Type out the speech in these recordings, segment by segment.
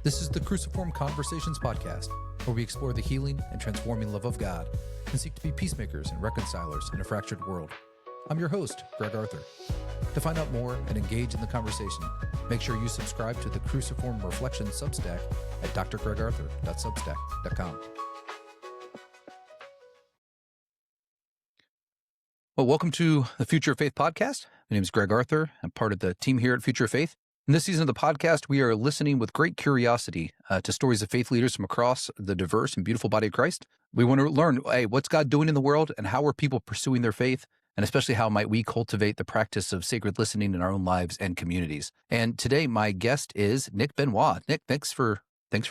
This is the Cruciform Conversations podcast, where we explore the healing and transforming love of God and seek to be peacemakers and reconcilers in a fractured world. I'm your host, Greg Arthur. To find out more and engage in the conversation, make sure you subscribe to the Cruciform Reflection Substack at drgregarthur.substack.com. Well, welcome to the Future of Faith podcast. My name is Greg Arthur. I'm part of the team here at Future of Faith. In this season of the podcast, we are listening with great curiosity to stories of faith leaders from across the diverse and beautiful body of Christ. We want to learn, hey, what's God doing in the world and how are people pursuing their faith? And especially how might we cultivate the practice of sacred listening in our own lives and communities. And today, my guest is Nick Benoit. Nick, thanks for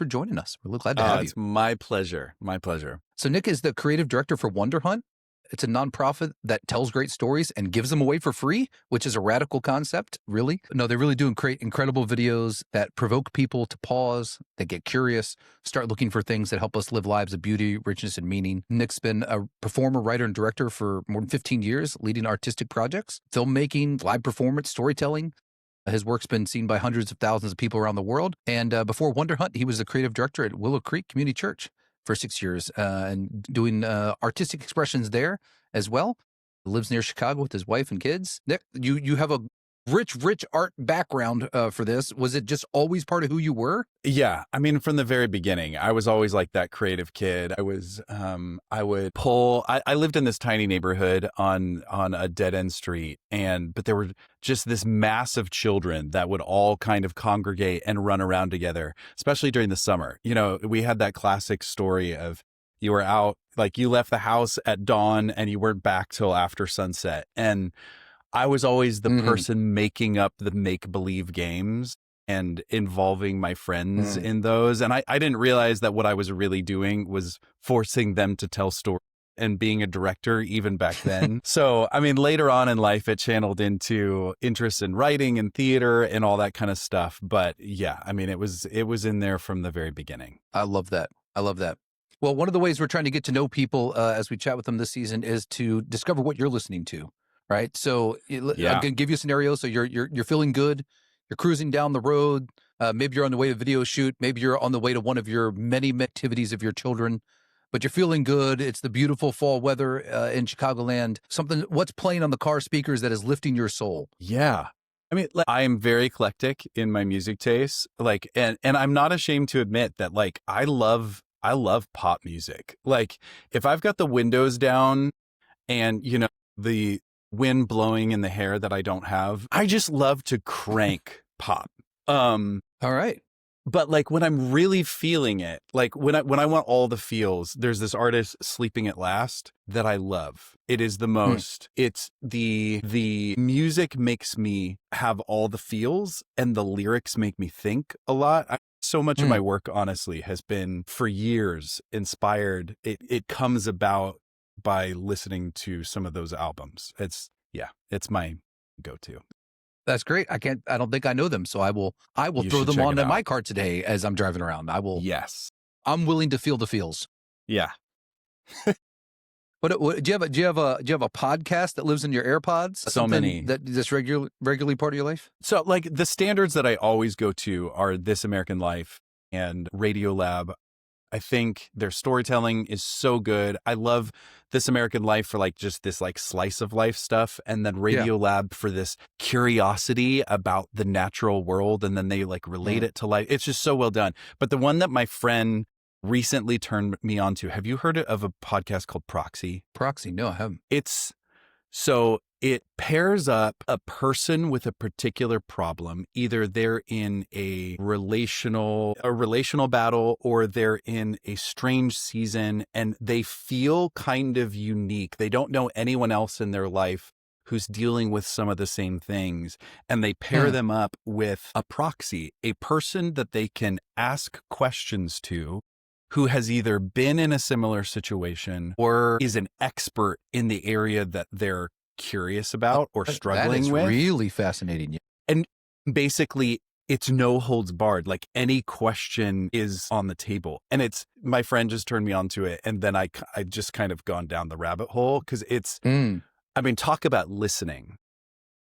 joining us. We're really glad to have you. It's my pleasure. My pleasure. So Nick is the creative director for Wonder Hunt. It's a nonprofit that tells great stories and gives them away for free, which is a radical concept, really. No, they really do create incredible videos that provoke people to pause, that get curious, start looking for things that help us live lives of beauty, richness, and meaning. Nick's been a performer, writer, and director for more than 15 years, leading artistic projects, filmmaking, live performance, storytelling. His work's been seen by hundreds of thousands of people around the world. And before Wonder Hunt, he was the creative director at Willow Creek Community Church for 6 years and doing artistic expressions there as well. He lives near Chicago with his wife and kids. Nick, you have a rich art background for this. Was it just always part of who you were? Yeah. I mean, from the very beginning, I was always like that creative kid. I was, I lived in this tiny neighborhood on a dead end street, but there were just this mass of children that would all kind of congregate and run around together, especially during the summer. You know, we had that classic story of you were out, like you left the house at dawn and you weren't back till after sunset. And I was always the person making up the make-believe games and involving my friends in those. And I didn't realize that what I was really doing was forcing them to tell stories and being a director even back then. So, I mean, later on in life, it channeled into interest in writing and theater and all that kind of stuff. But yeah, I mean, it was in there from the very beginning. I love that. Well, one of the ways we're trying to get to know people as we chat with them this season is to discover what you're listening to. Right. So I'm going to give you a scenario. So you're feeling good. You're cruising down the road. Maybe you're on the way to a video shoot. Maybe you're on the way to one of your many activities of your children, but you're feeling good. It's the beautiful fall weather in Chicagoland. What's playing on the car speakers that is lifting your soul? Yeah. I mean, I am very eclectic in my music tastes. And I'm not ashamed to admit that, I love pop music. Like, if I've got the windows down and, the wind blowing in the hair that I don't have, I just love to crank pop. All right. But when I'm really feeling it, when I want all the feels, there's this artist, Sleeping at Last, that I love. It is the most, it's the music makes me have all the feels and the lyrics make me think a lot. So much of my work, honestly, has been for years inspired. It comes about by listening to some of those albums. It's my go-to. That's great. I don't think I know them. So I will throw them onto my car today as I'm driving around. Yes. I'm willing to feel the feels. Yeah. What do you have a podcast that lives in your AirPods? So many. That's regularly part of your life? So the standards that I always go to are This American Life and Radiolab. I think their storytelling is so good. I love This American Life for just this slice of life stuff. And then Radiolab for this curiosity about the natural world. And then they relate it to life. It's just so well done. But the one that my friend recently turned me on to, have you heard of a podcast called Proxy? Proxy? No, I haven't. It pairs up a person with a particular problem. Either they're in a relational battle or they're in a strange season and they feel kind of unique. They don't know anyone else in their life who's dealing with some of the same things. And they pair them up with a proxy, a person that they can ask questions to, who has either been in a similar situation or is an expert in the area that they're curious about or struggling with. That is really fascinating. And basically, it's no holds barred. Any question is on the table. And my friend just turned me onto it. And then I just kind of gone down the rabbit hole because it's, talk about listening.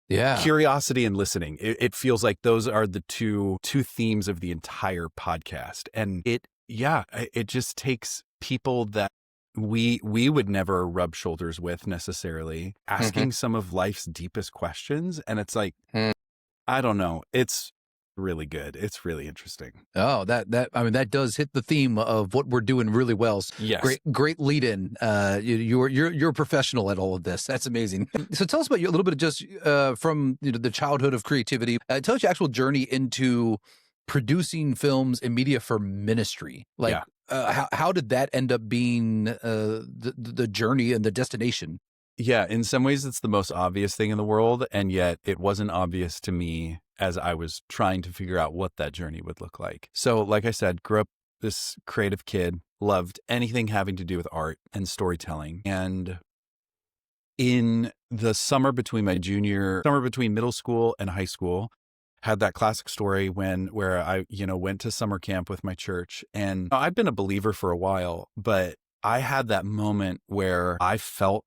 Yeah. Curiosity and listening. It feels like those are the two themes of the entire podcast. And it just takes people that we would never rub shoulders with necessarily, asking some of life's deepest questions. And it's like, Mm. I don't know. It's really good. It's really interesting. Oh, that does hit the theme of what we're doing really well. Yes. Great lead in. You're a professional at all of this. That's amazing. So tell us about a little bit of just from the childhood of creativity. Tell us your actual journey into producing films and media for ministry. Like, how did that end up being the journey and the destination? Yeah, in some ways it's the most obvious thing in the world, and yet it wasn't obvious to me as I was trying to figure out what that journey would look like. So, like I said, grew up this creative kid, loved anything having to do with art and storytelling. And in the summer between middle school and high school, had that classic story where I, went to summer camp with my church. And I'd been a believer for a while, but I had that moment where I felt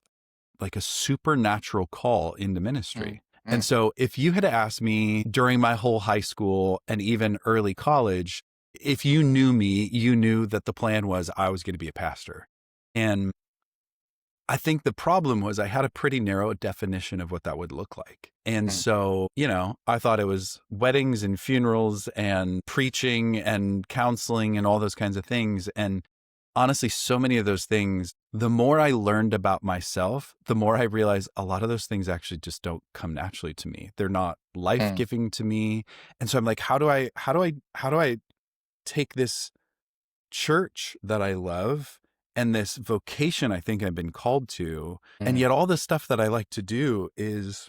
like a supernatural call into ministry. And so if you had asked me during my whole high school and even early college, if you knew me, you knew that the plan was I was going to be a pastor. And I think the problem was I had a pretty narrow definition of what that would look like. And so, I thought it was weddings and funerals and preaching and counseling and all those kinds of things. And honestly, so many of those things, the more I learned about myself, the more I realized a lot of those things actually just don't come naturally to me. They're not life-giving to me. And so I'm like, how do I take this church that I love and this vocation I think I've been called to, and yet all the stuff that I like to do is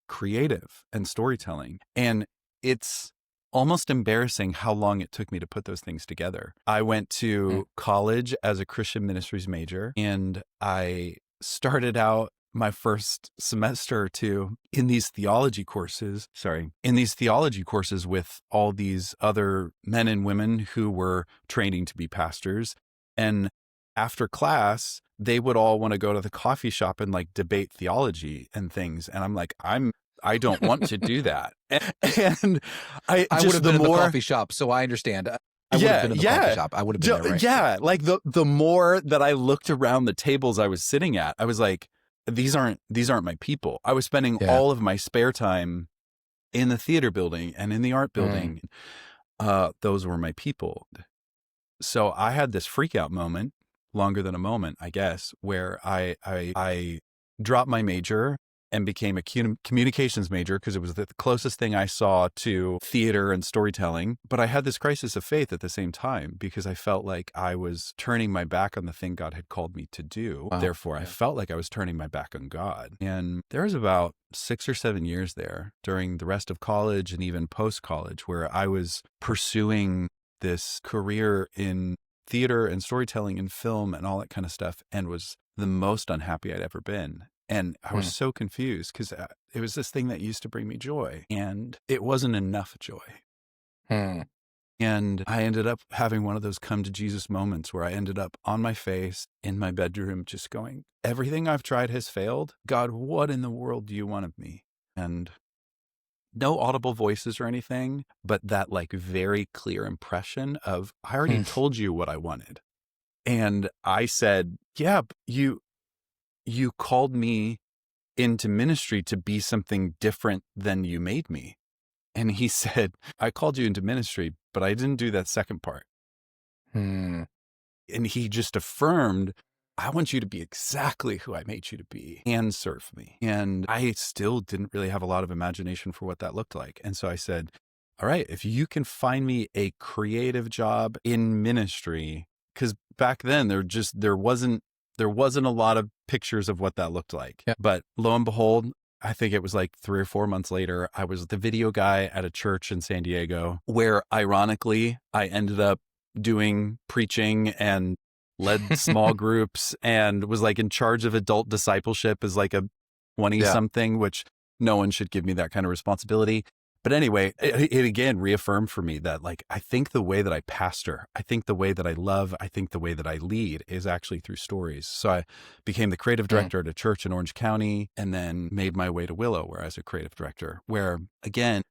creative and storytelling. And it's almost embarrassing how long it took me to put those things together. I went to college as a Christian ministries major, and I started out my first semester or two in these theology courses with all these other men and women who were training to be pastors. And after class, they would all want to go to the coffee shop and like debate theology and things. And I'm like, I don't want to do that. And I would have been in the coffee shop, so I understand. I would have been in the coffee shop. I would have been there, right? Yeah. Like the more that I looked around the tables I was sitting at, I was like, these aren't my people. I was spending all of my spare time in the theater building and in the art building. Those were my people. So I had this freak out moment, longer than a moment, I guess, where I dropped my major and became a communications major because it was the closest thing I saw to theater and storytelling. But I had this crisis of faith at the same time because I felt like I was turning my back on the thing God had called me to do. Wow. Therefore, I felt like I was turning my back on God. And there was about 6 or 7 years there during the rest of college and even post-college where I was pursuing this career in theater and storytelling and film and all that kind of stuff, and was the most unhappy I'd ever been. And I was so confused because it was this thing that used to bring me joy, and it wasn't enough joy. And I ended up having one of those come to Jesus moments where I ended up on my face in my bedroom just going, everything I've tried has failed. God, what in the world do you want of me? And no audible voices or anything, but that like very clear impression of, I already told you what I wanted. And I said, yeah, you called me into ministry to be something different than you made me. And he said, I called you into ministry, but I didn't do that second part. And he just affirmed, I want you to be exactly who I made you to be and serve me. And I still didn't really have a lot of imagination for what that looked like. And so I said, all right, if you can find me a creative job in ministry, because back then there wasn't a lot of pictures of what that looked like. Yeah. But lo and behold, I think it was like 3 or 4 months later, I was the video guy at a church in San Diego where ironically I ended up doing preaching and led small groups and was like in charge of adult discipleship as like a 20 something, which no one should give me that kind of responsibility. But anyway, it again reaffirmed for me that like, I think the way that I pastor, I think the way that I love, I think the way that I lead is actually through stories. So I became the creative Mm. director at a church in Orange County, and then made my way to Willow, where I was a creative director, where again,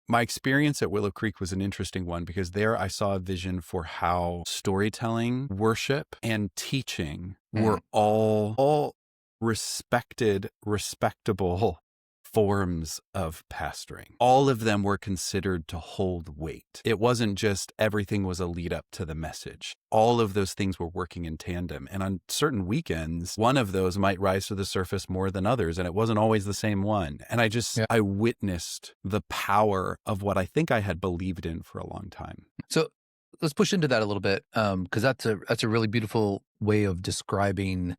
my experience at Willow Creek was an interesting one because there I saw a vision for how storytelling, worship, and teaching were all respected, respectable forms of pastoring. All of them were considered to hold weight. It wasn't just everything was a lead up to the message. All of those things were working in tandem. And on certain weekends, one of those might rise to the surface more than others. And it wasn't always the same one. And I witnessed the power of what I think I had believed in for a long time. So let's push into that a little bit, because that's a really beautiful way of describing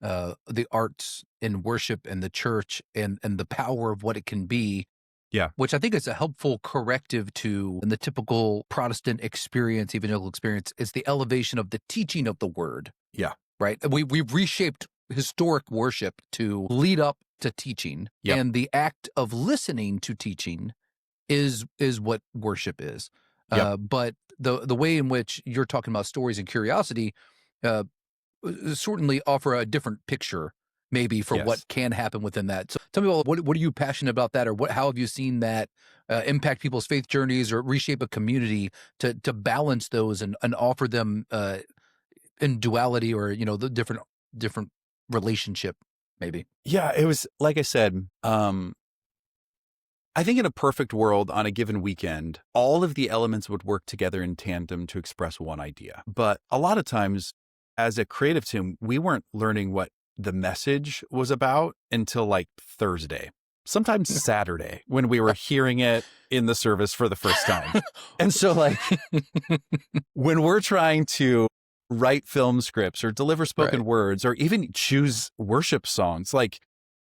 the arts in worship and the church and the power of what it can be. Yeah. Which I think is a helpful corrective to in the typical Protestant experience, evangelical experience. It's the elevation of the teaching of the word. Yeah. Right. We've reshaped historic worship to lead up to teaching. Yep. And the act of listening to teaching is what worship is. Yep. But the way in which you're talking about stories and curiosity certainly offer a different picture maybe for what can happen within that. So tell me about what are you passionate about that, or how have you seen that impact people's faith journeys or reshape a community to balance those and offer them in duality, or the different relationship maybe. Yeah, it was like I said, I think in a perfect world on a given weekend, all of the elements would work together in tandem to express one idea. But a lot of times as a creative team, we weren't learning what the message was about until like Thursday, sometimes Saturday, when we were hearing it in the service for the first time. And so like when we're trying to write film scripts or deliver spoken words or even choose worship songs, like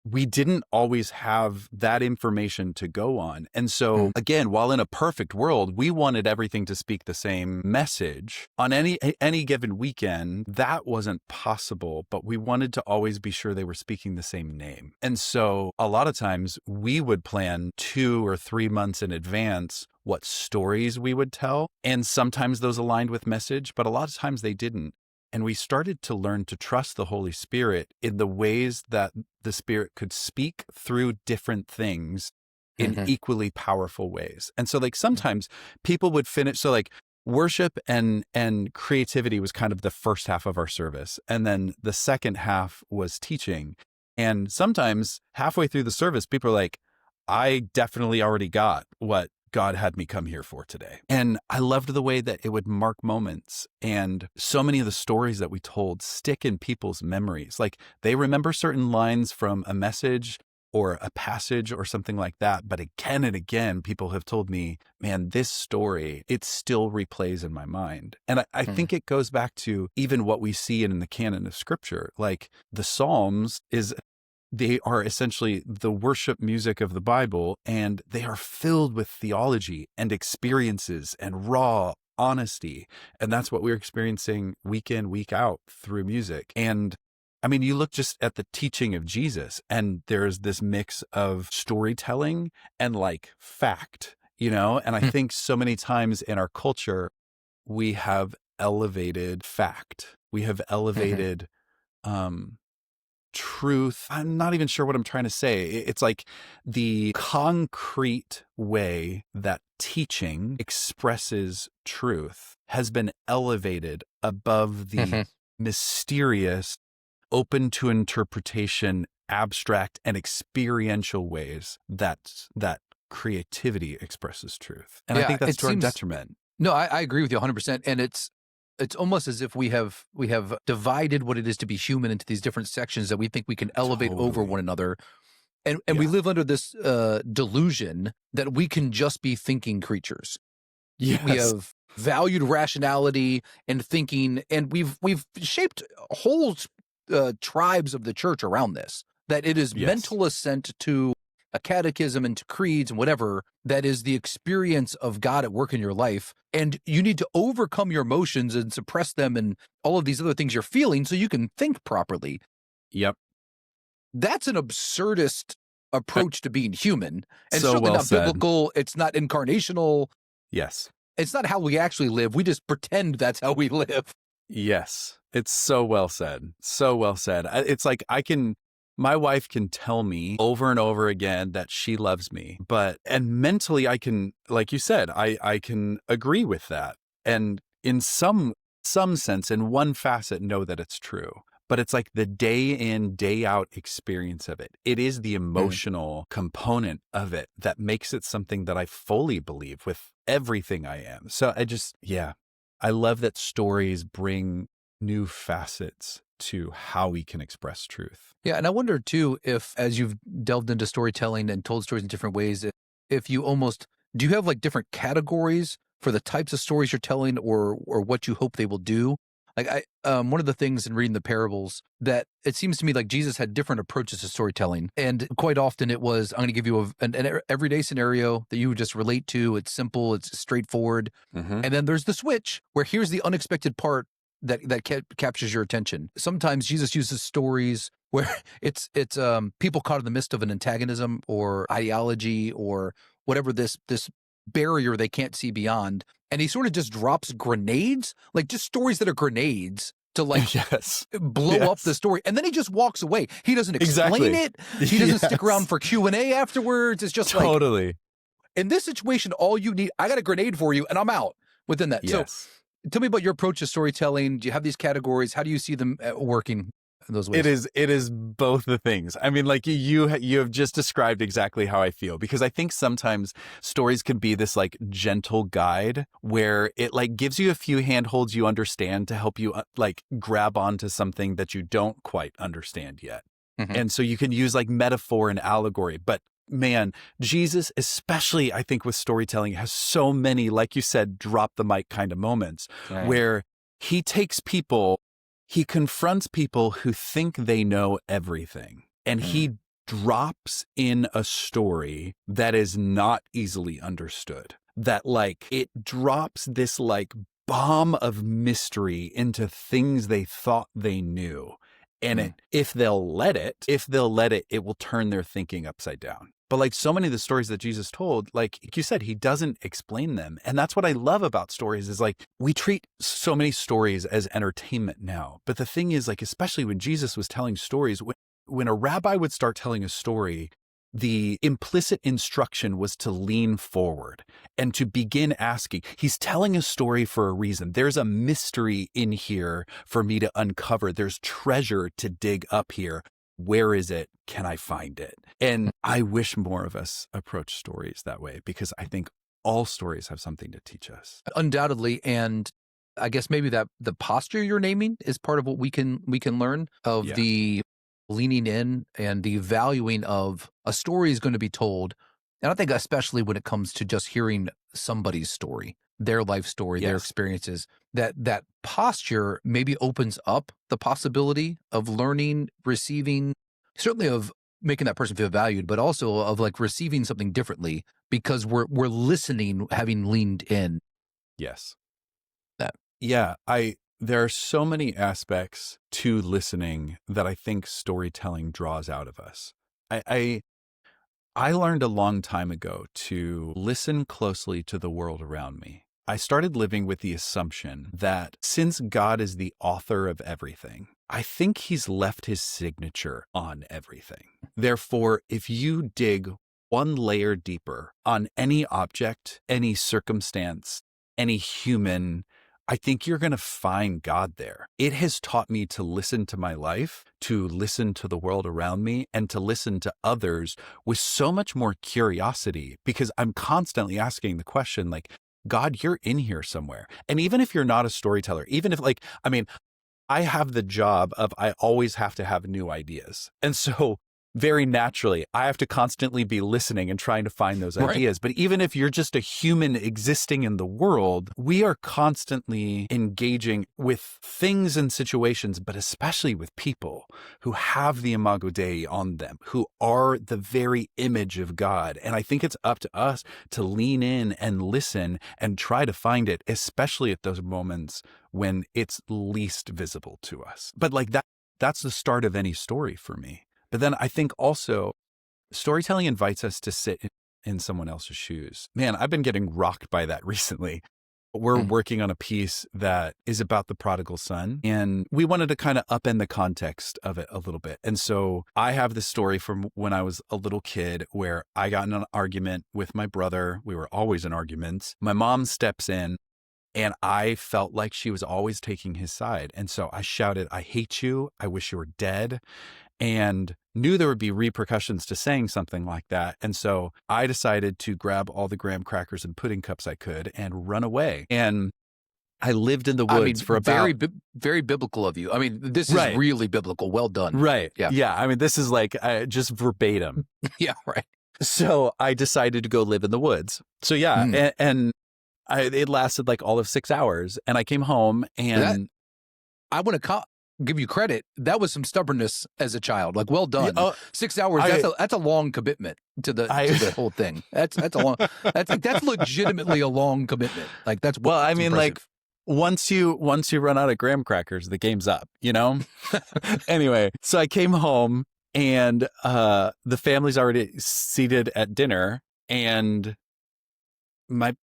we didn't always have that information to go on. And so again, while in a perfect world, we wanted everything to speak the same message on any given weekend. That wasn't possible, but we wanted to always be sure they were speaking the same name. And so a lot of times we would plan 2 or 3 months in advance what stories we would tell. And sometimes those aligned with message, but a lot of times they didn't. And we started to learn to trust the Holy Spirit in the ways that the Spirit could speak through different things in equally powerful ways. And so like sometimes people would finish, so like worship and creativity was kind of the first half of our service. And then the second half was teaching. And sometimes halfway through the service, people are like, I definitely already got what God had me come here for today. And I loved the way that it would mark moments. And so many of the stories that we told stick in people's memories. Like they remember certain lines from a message or a passage or something like that. But again and again, people have told me, man, this story, it still replays in my mind. And I think it goes back to even what we see in the canon of scripture. Like the Psalms they are essentially the worship music of the Bible, and they are filled with theology and experiences and raw honesty. And that's what we're experiencing week in, week out through music. And I mean, you look just at the teaching of Jesus, and there's this mix of storytelling and like fact, and I think so many times in our culture, we have elevated fact. We have elevated, truth. I'm not even sure what I'm trying to say. It's like the concrete way that teaching expresses truth has been elevated above the mysterious, open to interpretation, abstract and experiential ways that creativity expresses truth. And I think that's to our detriment. No, I agree with you 100%. And it's almost as if we have divided what it is to be human into these different sections that we think we can elevate over one another. And we live under this delusion that we can just be thinking creatures. Yes. We have valued rationality and thinking, and we've shaped whole tribes of the church around this, that it is mental assent to a catechism and to creeds and whatever, that is the experience of God at work in your life. And you need to overcome your emotions and suppress them and all of these other things you're feeling so you can think properly. Yep. That's an absurdist approach to being human, and So certainly well not said. biblical. It's not incarnational. Yes. It's not how we actually live. We just pretend that's how we live. Yes. It's so well said. So well said. It's like my wife can tell me over and over again that she loves me, and mentally I can, like you said, I can agree with that. And in some sense, in one facet, know that it's true. But it's like the day in, day out experience of it. It is the emotional component of it that makes it something that I fully believe with everything I am. So I love that stories bring new facets to how we can express truth. Yeah, and I wonder too if, as you've delved into storytelling and told stories in different ways, if you almost do you have like different categories for the types of stories you're telling, or what you hope they will do? Like one of the things in reading the parables that it seems to me like Jesus had different approaches to storytelling, and quite often it was, I'm going to give you an everyday scenario that you would just relate to. It's simple, it's straightforward, Mm-hmm. and then there's the switch where here's the unexpected part that captures your attention. Sometimes Jesus uses stories where it's people caught in the midst of an antagonism or ideology or whatever, this barrier they can't see beyond, and he sort of just drops grenades, like just stories that are grenades to like Yes. blow up the story, and then he just walks away. He doesn't explain Exactly. it. He doesn't stick Yes. around for Q&A afterwards. It's just like, Totally. in this situation, all you need, I got a grenade for you, and I'm out within that. Yes. So tell me about your approach to storytelling. Do you have these categories? How do you see them working in those ways? It is both the things. I mean, like you have just described exactly how I feel, because I think sometimes stories can be this like gentle guide where it like gives you a few handholds you understand to help you like grab onto something that you don't quite understand yet. Mhm. And so you can use like metaphor and allegory, but man, Jesus, especially I think with storytelling, has so many, like you said, drop the mic kind of moments Right. where he confronts people who think they know everything, and he drops in a story that is not easily understood. That like it drops this like bomb of mystery into things they thought they knew. And if they'll let it, it will turn their thinking upside down. But like so many of the stories that Jesus told, like you said, he doesn't explain them. And that's what I love about stories is like we treat so many stories as entertainment now. But the thing is, like, especially when Jesus was telling stories, when a rabbi would start telling a story, the implicit instruction was to lean forward and to begin asking. He's telling a story for a reason. There's a mystery in here for me to uncover. There's treasure to dig up here. Where is it? Can I find it? And I wish more of us approach stories that way, because I think all stories have something to teach us. Undoubtedly. And I guess maybe that the posture you're naming is part of what we can learn of. Yeah. The leaning in and the valuing of a story is going to be told. And I think especially when it comes to just hearing somebody's story, their life story, their Yes. experiences, that posture maybe opens up the possibility of learning, receiving, certainly of making that person feel valued, but also of like receiving something differently because we're listening, having leaned in. Yes. That. Yeah. There are so many aspects to listening that I think storytelling draws out of us. I learned a long time ago to listen closely to the world around me. I started living with the assumption that since God is the author of everything, I think he's left his signature on everything. Therefore, if you dig one layer deeper on any object, any circumstance, any human, I think you're going to find God there. It has taught me to listen to my life, to listen to the world around me, and to listen to others with so much more curiosity, because I'm constantly asking the question, like, God, you're in here somewhere. And even if you're not a storyteller, even if I have the job of I always have to have new ideas. And so very naturally, I have to constantly be listening and trying to find those ideas. But even if you're just a human existing in the world, we are constantly engaging with things and situations, but especially with people who have the Imago Dei on them, who are the very image of God. And I think it's up to us to lean in and listen and try to find it, especially at those moments when it's least visible to us. But like that's the start of any story for me. But then I think also storytelling invites us to sit in someone else's shoes. Man, I've been getting rocked by that recently. We're Mm. working on a piece that is about the prodigal son, and we wanted to kind of upend the context of it a little bit. And so I have this story from when I was a little kid where I got in an argument with my brother. We were always in arguments. My mom steps in, and I felt like she was always taking his side. And so I shouted, "I hate you. I wish you were dead," and knew there would be repercussions to saying something like that. And so I decided to grab all the graham crackers and pudding cups I could and run away. And I lived in the I woods mean, for about... very biblical of you. I mean, this is Right. really biblical. Well done. Right. Yeah. Yeah. I mean, this is like just verbatim. Yeah, right. So I decided to go live in the woods. So yeah. Mm. And it lasted like all of 6 hours. And I came home and... I want to give you credit. That was some stubbornness as a child. Like, well done. 6 hours. That's a long commitment to the whole thing. That's a long. That's legitimately a long commitment. Like that's well. I mean, impressive. like once you run out of graham crackers, the game's up. You know. Anyway, so I came home and the family's already seated at dinner, and my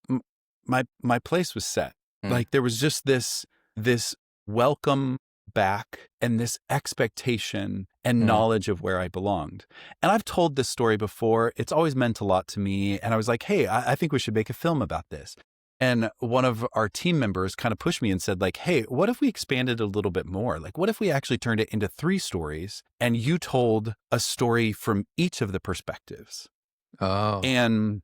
place was set. Like there was just this welcome back and this expectation and knowledge of where I belonged. And I've told this story before. It's always meant a lot to me. And I was like, hey, I think we should make a film about this. And one of our team members kind of pushed me and said, like, hey, what if we expanded a little bit more? Like, what if we actually turned it into 3 stories and you told a story from each of the perspectives? Oh. And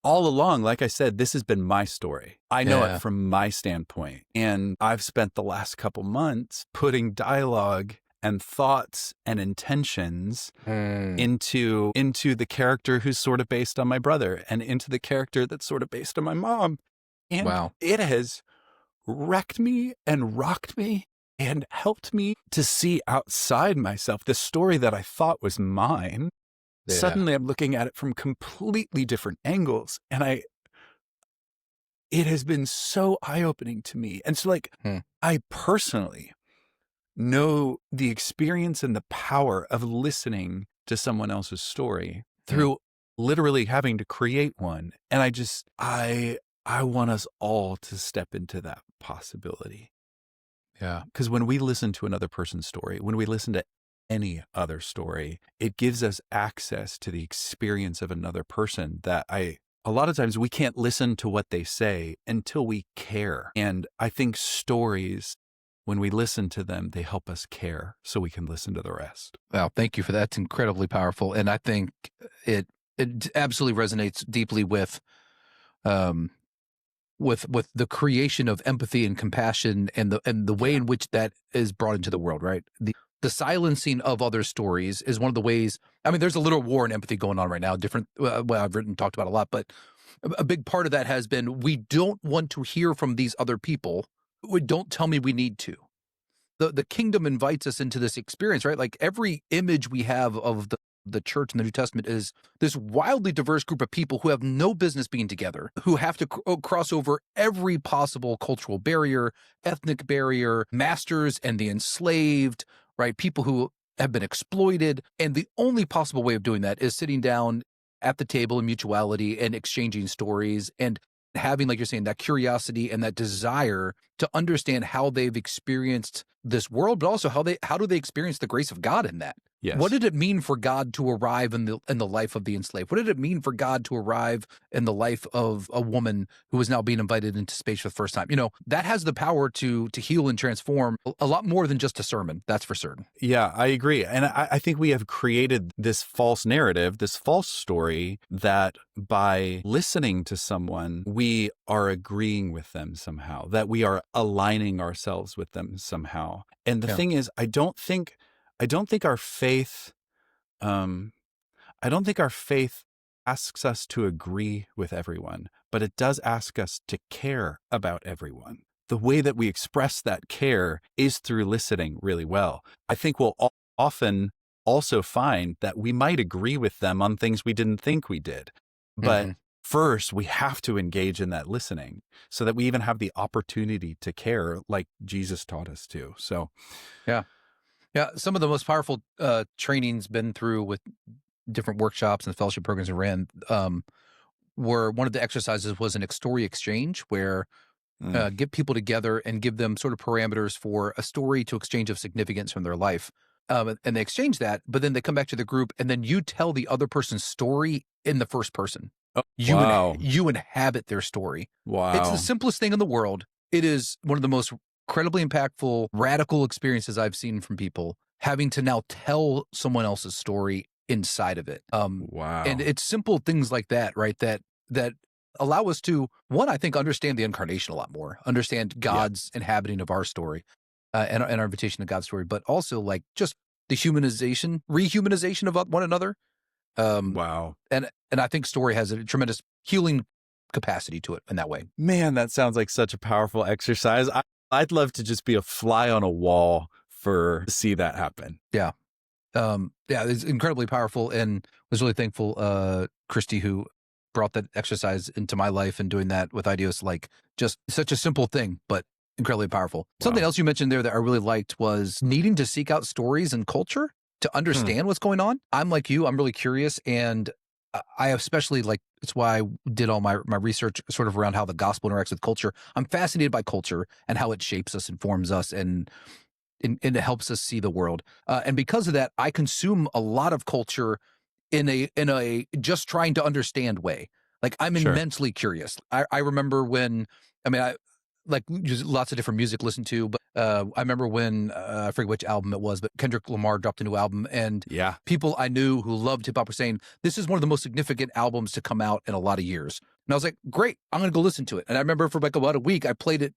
all along, like I said, this has been my story. I know it from my standpoint. And I've spent the last couple months putting dialogue and thoughts and intentions into the character who's sort of based on my brother and into the character that's sort of based on my mom. And it has wrecked me and rocked me and helped me to see outside myself the story that I thought was mine. Yeah. Suddenly I'm looking at it from completely different angles. And it has been so eye-opening to me. And so like, I personally know the experience and the power of listening to someone else's story through literally having to create one. And I want us all to step into that possibility. Yeah. Because when we listen to another person's story, when we listen to any other story, it gives us access to the experience of another person that a lot of times we can't listen to what they say until we care. And I think stories, when we listen to them, they help us care so we can listen to the rest. Wow. Thank you for that. It's incredibly powerful. And I think it absolutely resonates deeply with the creation of empathy and compassion and the way in which that is brought into the world, right? The silencing of other stories is one of the ways. I mean, there's a little war in empathy going on right now. Different, well, I've written, talked about a lot, but a big part of that has been, we don't want to hear from these other people. Don't tell me we need to. The kingdom invites us into this experience, right? Like every image we have of the church in the New Testament is this wildly diverse group of people who have no business being together, who have to cross over every possible cultural barrier, ethnic barrier, masters and the enslaved, right? People who have been exploited. And the only possible way of doing that is sitting down at the table in mutuality and exchanging stories and having, like you're saying, that curiosity and that desire to understand how they've experienced this world, but also how do they experience the grace of God in that? Yes. What did it mean for God to arrive in the life of the enslaved? What did it mean for God to arrive in the life of a woman who is now being invited into space for the first time? You know, that has the power to heal and transform a lot more than just a sermon. That's for certain. Yeah, I agree. And I think we have created this false narrative, this false story that by listening to someone, we are agreeing with them somehow, that we are aligning ourselves with them somehow. And the thing is, I don't think our faith, asks us to agree with everyone, but it does ask us to care about everyone. The way that we express that care is through listening really well. I think we'll often also find that we might agree with them on things we didn't think we did. But first, we have to engage in that listening so that we even have the opportunity to care like Jesus taught us to. So, yeah. Some of the most powerful trainings been through with different workshops and fellowship programs I ran, where one of the exercises was an story exchange where Mm. get people together and give them sort of parameters for a story to exchange of significance from their life. And they exchange that, but then they come back to the group, and then you tell the other person's story in the first person. Oh, You wow. you inhabit their story. It's the Wow. simplest thing in the world. It is one of the most incredibly impactful, radical experiences I've seen from people having to now tell someone else's story inside of it. And Wow. it's simple things like that, right? That allow us to, one, I think, understand the incarnation a lot more, understand Yeah. God's inhabiting of our story, and our invitation to God's story, but also like just the rehumanization of one another. Um, Wow. and I think story has a tremendous healing capacity to it in that way. Man, that sounds like such a powerful exercise. I'd love to just be a fly on a wall to see that happen. Yeah. Yeah, it's incredibly powerful, and was really thankful, Christy, who brought that exercise into my life and doing that with Ideos, like just such a simple thing, but incredibly powerful. Something Wow. else you mentioned there that I really liked was needing to seek out stories and culture to Hmm. understand what's going on. I'm like you, I'm really curious, and I especially like, it's why I did all my research sort of around how the gospel interacts with culture. I'm fascinated by culture and how it shapes us, informs us, and it helps us see the world. And because of that, I consume a lot of culture in a just trying to understand way. Like I'm Sure. immensely curious. I remember when, I mean, I like just lots of different music listened to, but I remember when I forget which album it was, but Kendrick Lamar dropped a new album, and Yeah. people I knew who loved hip hop were saying this is one of the most significant albums to come out in a lot of years. And I was like, great, I'm gonna go listen to it. And I remember for like about a week, I played it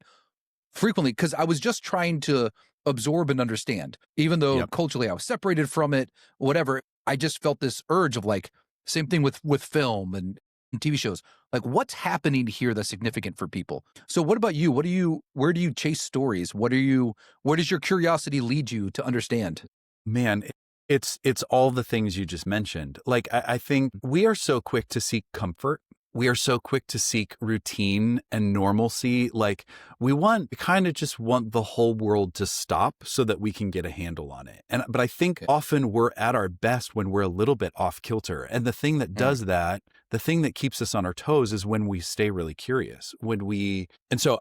frequently because I was just trying to absorb and understand. Even though Yep. culturally I was separated from it, whatever, I just felt this urge of like, same thing with film and TV shows. Like, what's happening here that's significant for people? So what about you? Where do you chase stories? Where does your curiosity lead you to understand? Man, it's all the things you just mentioned. Like I think we are so quick to seek comfort. We are so quick to seek routine and normalcy. Like we kind of just want the whole world to stop so that we can get a handle on it. But I think Okay. often we're at our best when we're a little bit off kilter. And the thing that Mm, does that, the thing that keeps us on our toes is when we stay really curious. And so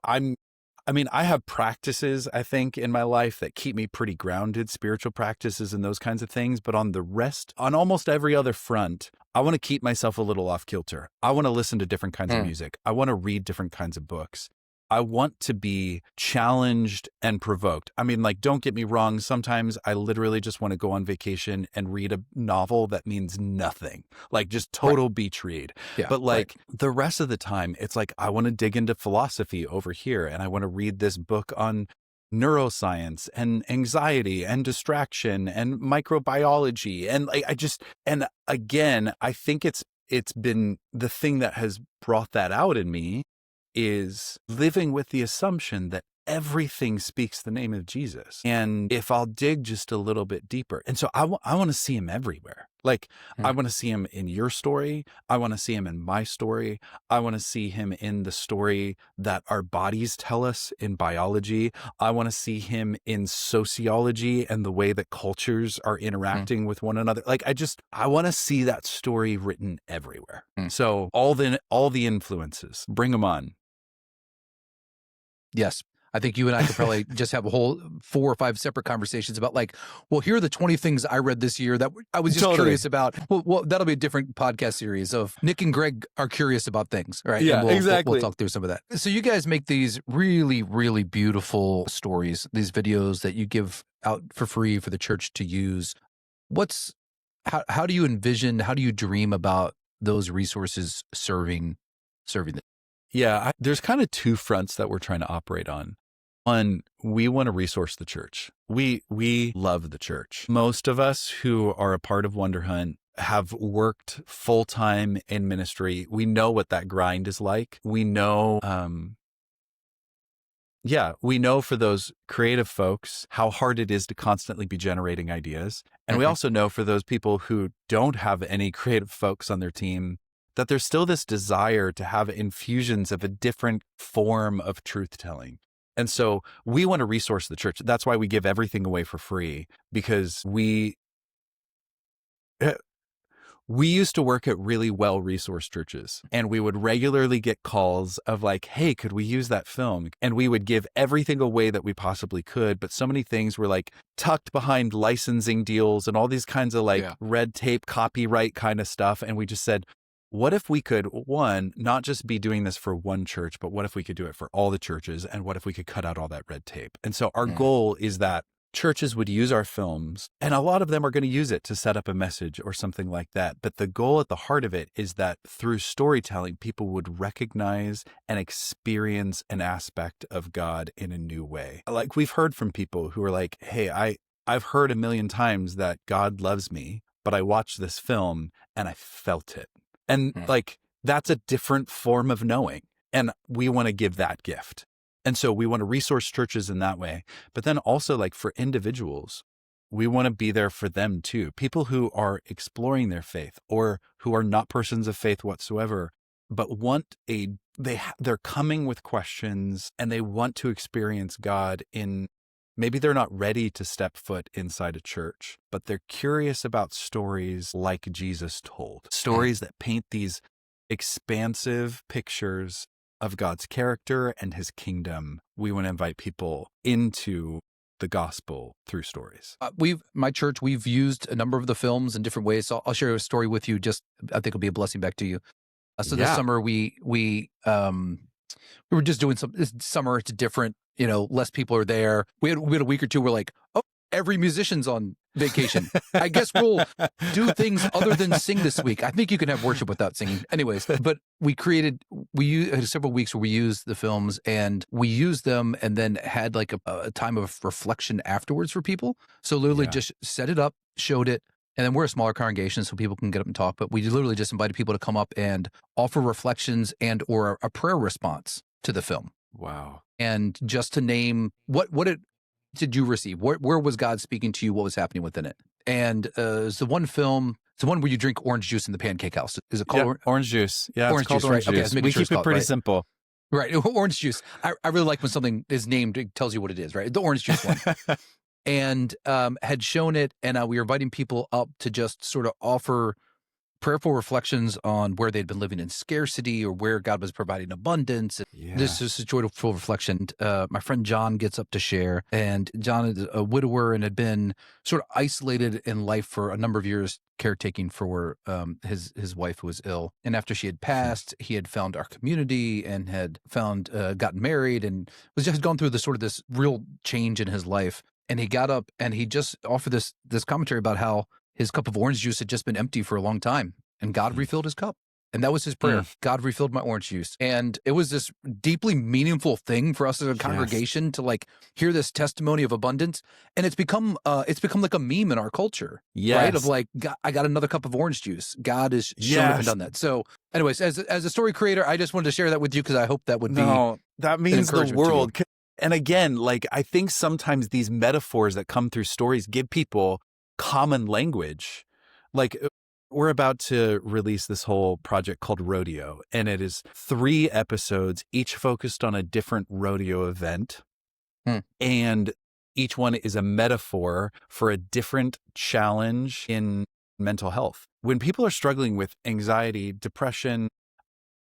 I mean, I have practices, I think, in my life that keep me pretty grounded, spiritual practices and those kinds of things. But on almost every other front, I want to keep myself a little off kilter. I want to listen to different kinds of mm, music. I want to read different kinds of books. I want to be challenged and provoked. I mean, like, don't get me wrong. Sometimes I literally just want to go on vacation and read a novel that means nothing, like just right. total beach read. Yeah. But Right. like the rest of the time, it's like I want to dig into philosophy over here and I want to read this book on neuroscience and anxiety and distraction and microbiology. And like and again, I think it's been the thing that has brought that out in me is living with the assumption that everything speaks the name of Jesus. And if I'll dig just a little bit deeper. And so I want to see him everywhere. Like I Mm, want to see him in your story. I want to see him in my story. I want to see him in the story that our bodies tell us in biology. I want to see him in sociology and the way that cultures are mm, interacting with one another. Like I want to see that story written everywhere. mm. So all the influences, bring them on. Yes. I think you and I could probably just have a whole 4 or 5 separate conversations about like, well, here are the 20 things I read this year that I was just Totally. curious about. Well, that'll be a different podcast series of Nick and Greg are curious about things, right? And Yeah, we'll exactly. talk through some of that. So you guys make these really, really beautiful stories, these videos that you give out for free for the church to use. What's how do you envision, how do you dream about those resources serving the Yeah, there's kind of two fronts that we're trying to operate on. One, we want to resource the church. We love the church. Most of us who are a part of Wonder Hunt have worked full time in ministry. We know what that grind is like. We know, we know for those creative folks how hard it is to constantly be generating ideas. And we Mhm. also know for those people who don't have any creative folks on their team that there's still this desire to have infusions of a different form of truth telling. And so we want to resource the church. That's why we give everything away for free, because We used to work at really well-resourced churches, and we would regularly get calls of like, hey, could we use that film? And we would give everything away that we possibly could, but so many things were like tucked behind licensing deals and all these kinds of like red tape, copyright kind of stuff. And we just said, what if we could, one, not just be doing this for one church, but what if we could do it for all the churches? And what if we could cut out all that red tape? And so our goal is that churches would use our films, and a lot of them are going to use it to set up a message or something like that. But the goal at the heart of it is that through storytelling, people would recognize and experience an aspect of God in a new way. Like we've heard from people who are like, hey, I've heard a million times that God loves me, but I watched this film and I felt it. And like, that's a different form of knowing. And we want to give that gift. And so we want to resource churches in that way. But then also like for individuals, we want to be there for them too. People who are exploring their faith or who are not persons of faith whatsoever, but they're coming with questions and they want to experience God in, maybe they're not ready to step foot inside a church, but they're curious about stories like Jesus told, stories that paint these expansive pictures of God's character and his kingdom. We want to invite people into the gospel through stories. My church, we've used a number of the films in different ways. So I'll share a story with you. Just, I think it'll be a blessing back to you. This summer we were just doing this summer. It's different, less people are there. We had a week or two. We're like, oh, every musician's on vacation. I guess we'll do things other than sing this week. I think you can have worship without singing. Anyways, but we had several weeks where we used the films and we used them and then had like a time of reflection afterwards for people. So literally just set it up, showed it. And then we're a smaller congregation, so people can get up and talk. But we literally just invited people to come up and offer reflections and or a prayer response to the film. Wow. And just to name what did you receive? Where was God speaking to you? What was happening within it? And it's the one film, it's the one where you drink orange juice in the pancake house. Is it called orange juice? Yeah, orange it's called juice, orange right? juice. Okay, we keep it pretty simple. Right, orange juice. I really like when something is named, it tells you what it is, right? The orange juice one. And had shown it, and we were inviting people up to just sort of offer prayerful reflections on where they'd been living in scarcity or where God was providing abundance. This is a joyful reflection. My friend John gets up to share, and John is a widower and had been sort of isolated in life for a number of years, caretaking for his wife who was ill. And after she had passed, he had found our community and had gotten married and had gone through this real change in his life. And he got up and he just offered this commentary about how his cup of orange juice had just been empty for a long time, and God refilled his cup. And that was his prayer. God refilled my orange juice. And it was this deeply meaningful thing for us as a congregation to like hear this testimony of abundance. And it's become like a meme in our culture, right? Of like, I got another cup of orange juice. God has shown up and done that. So anyways, as a story creator, I just wanted to share that with you because I hope that would that means the world. And again, like, I think sometimes these metaphors that come through stories give people common language. Like, we're about to release this whole project called Rodeo, and it is 3 episodes, each focused on a different rodeo event. And each one is a metaphor for a different challenge in mental health. When people are struggling with anxiety, depression,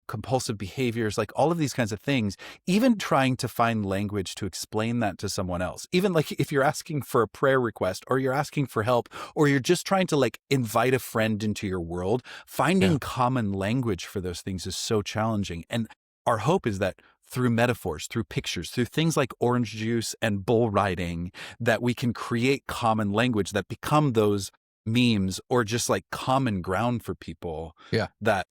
compulsive behaviors, like all of these kinds of things, even trying to find language to explain that to someone else, even like if you're asking for a prayer request or you're asking for help, or you're just trying to like invite a friend into your world, finding common language for those things is so challenging. And our hope is that through metaphors, through pictures, through things like orange juice and bull riding, that we can create common language that become those memes or just like common ground for people. The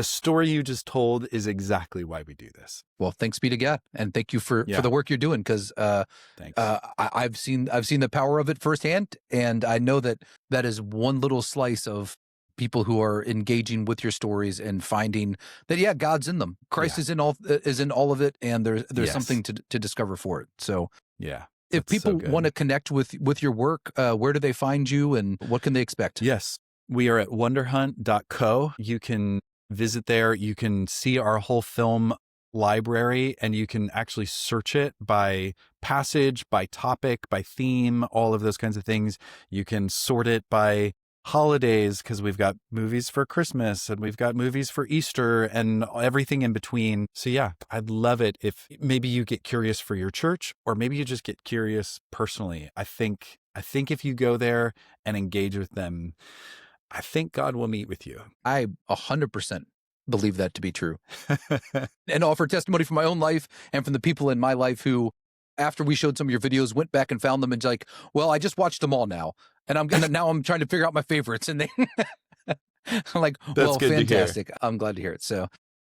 story you just told is exactly why we do this. Well, thanks be to God, and thank you for the work you're doing, because I've seen the power of it firsthand, and I know that is one little slice of people who are engaging with your stories and finding that God's in them. Christ is in all of it, and there's something to discover for it. So if people want to connect with your work, where do they find you and what can they expect? Yes, we are at wonderhunt.co. You can visit there. You can see our whole film library, and you can actually search it by passage, by topic, by theme, all of those kinds of things. You can sort it by holidays because we've got movies for Christmas and we've got movies for Easter and everything in between. So yeah, I'd love it if maybe you get curious for your church, or maybe you just get curious personally. I think if you go there and engage with them, I think God will meet with you. I 100% believe that to be true. And offer testimony from my own life and from the people in my life who, after we showed some of your videos, went back and found them and like, well, I just watched them all now. And now I'm trying to figure out my favorites. And they, I'm like, That's well, good to hear. fantastic. I'm glad to hear it. So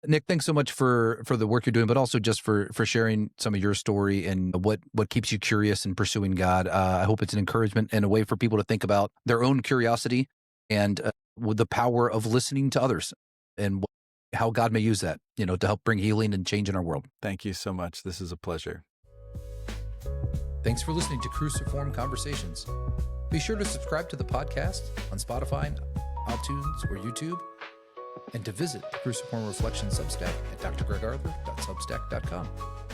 Nick, thanks so much for the work you're doing, but also just for sharing some of your story and what keeps you curious and pursuing God. I hope it's an encouragement and a way for people to think about their own curiosity and with the power of listening to others and how God may use that, to help bring healing and change in our world. Thank you so much. This is a pleasure. Thanks for listening to Cruciform Conversations. Be sure to subscribe to the podcast on Spotify, iTunes, or YouTube, and to visit the Cruciform Reflection Substack at drgregarthur.substack.com.